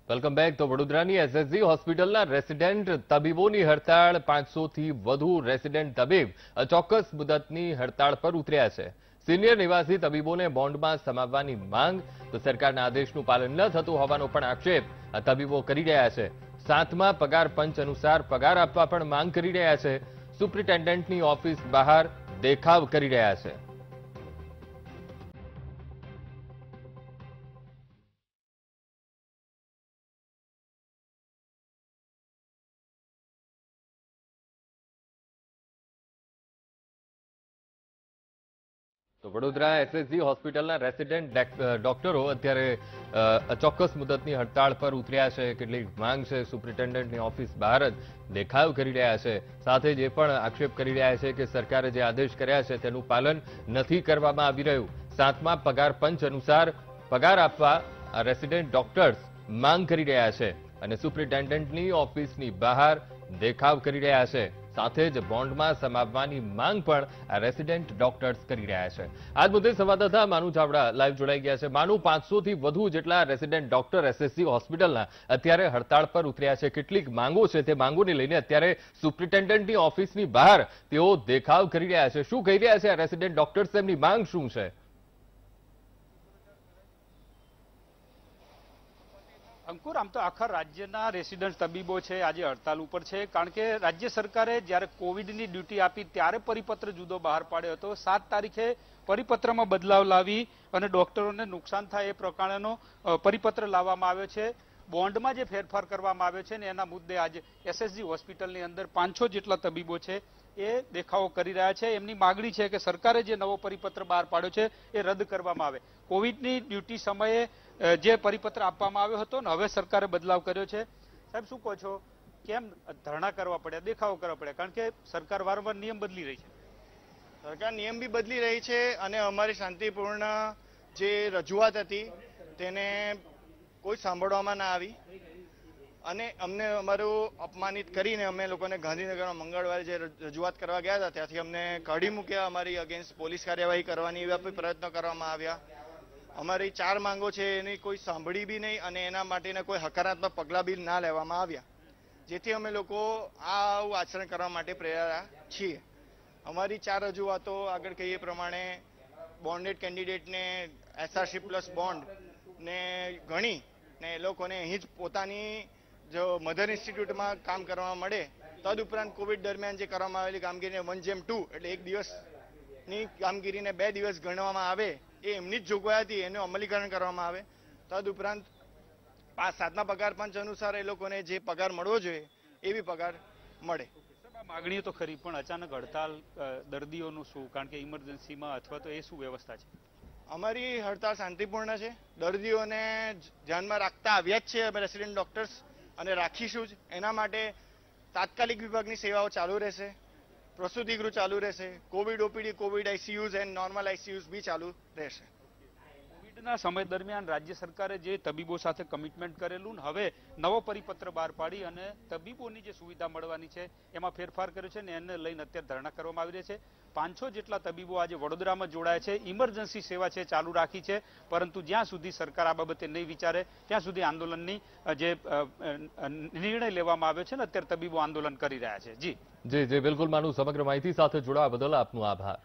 Welcome back. તો વડોદરાની SSG હોસ્પિટલના રેસિડેન્ટ તબીબોની હડતાળ 500 થી વધુ રેસિડેન્ટ તબીબ અચોક્કસ મુદતની હડતાળ પર ઉતર્યા છે. સિનિયર નિવાસી તબીબોને બોન્ડમાં સમાવવાની માંગ તો સરકારના આદેશનું પાલન ન થતું હોવાનો પણ આક્ષેપ તબીબો કરી રહ્યા છે. 7મા પગાર પંચ અનુસાર પગાર આપવા પણ માંગ કરી રહ્યા છે. સુપ્રિન્ટેન્ડન્ટની ઓફિસ બહાર દેખાવ કરી રહ્યા છે. તો વડોદરા એસએસજી હોસ્પિટલના રેસિડેન્ટ ડોક્ટરો અત્યારે અચોક્કસ મુદતની હડતાળ પર ઉતર્યા છે. કેટલીક માંગ છે. સુપ્રિન્ટેન્ડન્ટની ઓફિસ બહાર જ દેખાવ કરી રહ્યા છે. સાથે જ એ પણ આક્ષેપ કરી રહ્યા છે કે સરકારે જે આદેશ કર્યા છે તેનું પાલન નથી કરવામાં આવી રહ્યું. 7મા પગાર પંચ અનુસાર પગાર આપવા રેસિડેન્ટ ડોક્ટર્સ માંગ કરી રહ્યા છે અને સુપ્રિન્ટેન્ડન્ટની ઓફિસની બહાર દેખાવ કરી રહ્યા છે. સાથે જ બોન્ડમાં સમાવવાની માંગ પણ આ રેસિડેન્ટ ડોક્ટર્સ કરી રહ્યા છે. આ મુદ્દે સંવાદદાતા માનુ ચાવડા લાઈવ જોડાઈ ગયા છે. માનુ, 500 થી વધુ જેટલા રેસિડેન્ટ ડોક્ટર એસએસજી હોસ્પિટલના અત્યારે હડતાળ પર ઉતર્યા છે. કેટલીક માંગો છે, તે માંગોને લઈને અત્યારે સુપ્રિન્ટેન્ડન્ટની ઓફિસની બહાર તેઓ દેખાવ કરી રહ્યા છે. શું કહી રહ્યા છે આ રેસિડેન્ટ ડોક્ટર્સ? તેમની માંગ શું છે? અંકુર, આમ તો આખા રાજ્યના રેસિડન્ટ તબીબો છે આજે હડતાલ ઉપર છે, કારણ કે રાજ્ય સરકારે જ્યારે કોવિડની ડ્યુટી આપી ત્યારે પરિપત્ર જુદો બહાર પાડ્યો હતો. 7 તારીખે પરિપત્રમાં બદલાવ લાવી અને ડોક્ટરોને નુકસાન થાય એ પ્રકારનો પરિપત્ર લાવવામાં આવ્યો છે. બોન્ડમાં જે ફેરફાર કરવામાં આવ્યો છે ને એના મુદ્દે આજે એસએસજી હોસ્પિટલની અંદર 500 જેટલા તબીબો છે એ દેખાવો કરી રહ્યા છે. એમની માગણી છે કે સરકારે જે નવો પરિપત્ર બહાર પાડ્યો છે એ રદ કરવામાં આવે. કોવિડની ડ્યુટી સમયે જે પરિપત્ર આપવામાં આવ્યો હતો ને હવે સરકારે બદલાવ કર્યો છે. સાહેબ, શું કહો છો? કેમ ધરણા કરવા પડ્યા, દેખાવો કરવા પડ્યા? કારણ કે સરકાર વારંવાર નિયમ બદલી રહી છે. સરકાર નિયમ બી બદલી રહી છે અને અમારી શાંતિપૂર્ણ જે રજૂઆત હતી તેને કોઈ સાંભળવામાં ના આવી અને અમને અમારું અપમાનિત કરીને અમે લોકોને ગાંધીનગરમાં મંગળવારે જે રજૂઆત કરવા ગયા હતા ત્યાંથી અમને કાઢી મૂક્યા. અમારી અગેન્સ્ટ પોલીસ કાર્યવાહી કરવાની એવા પ્રયત્નો કરવામાં આવ્યા. અમારી 4 માંગો છે એની કોઈ સાંભળી બી નહીં અને એના માટેના કોઈ હકારાત્મક પગલાં બી ના લેવામાં આવ્યા, જેથી અમે લોકો આવું આચરણ કરવા માટે પ્રેરાયા છીએ. અમારી 4 રજૂઆતો આગળ કહીએ પ્રમાણે બોન્ડેડ કેન્ડિડેટને એસઆરસી પ્લસ બોન્ડ ને ગણી ને એ લોકોને અહીં જ પોતાની જો મધર ઇન્સ્ટિટ્યૂટમાં કામ કરવા મળે. તદુપરાંત કોવિડ દરમિયાન જે કરવામાં આવેલી કામગીરીને 1:2 એટલે 1 દિવસની કામગીરીને 2 દિવસ ગણવામાં આવે એ એમની જ જોગવાઈ હતી, એનું અમલીકરણ કરવામાં આવે. તદુપરાંત 7મા પગાર પંચ અનુસાર એ લોકોને જે પગાર મળવો જોઈએ એવી પગાર મળે. માગણીઓ તો ખરી, પણ અચાનક હડતાલ દર્દીઓનું શું? કારણ કે ઇમરજન્સીમાં અથવા તો એ શું વ્યવસ્થા છે? અમારી હડતાળ શાંતિપૂર્ણ છે. દર્દીઓને ધ્યાનમાં રાખતા આવ્યા જ છે અમે રેસિડેન્ટ ડોક્ટર્સ અને રાખીશું જ. એના માટે તાત્કાલિક વિભાગની સેવાઓ ચાલુ રહેશે, પ્રસૂતિગૃહ ચાલુ રહેશે, covid OPD, covid ICUs and normal ICUs બી ચાલુ રહેશે. કોવિડના સમય દરમિયાન રાજ્ય સરકારે જે તબીબો સાથે કમિટમેન્ટ કરેલું ને હવે નવો પરિપત્ર બહાર પાડી અને તબીબોની જે સુવિધા મળવાની છે એમાં ફેરફાર કર્યો છે ને એને લઈને અત્યારે ધરણા કરવામાં આવી રહ્યા છે. 500 જેટલા તબીબો આજે વડોદરામાં જોડાયા છે. ઇમરજન્સી સેવા છે ચાલુ રાખી છે, પરંતુ જ્યાં સુધી સરકાર આ બાબતે નહીં વિચારે ત્યાં સુધી આંદોલનની જે નિર્ણય લેવામાં આવ્યો છે ને અત્યારે તબીબો આંદોલન કરી રહ્યા છે. જી જી જી બિલકુલ માનું. સમગ્ર માહિતી સાથે જોડાવા બદલ આપનો આભાર.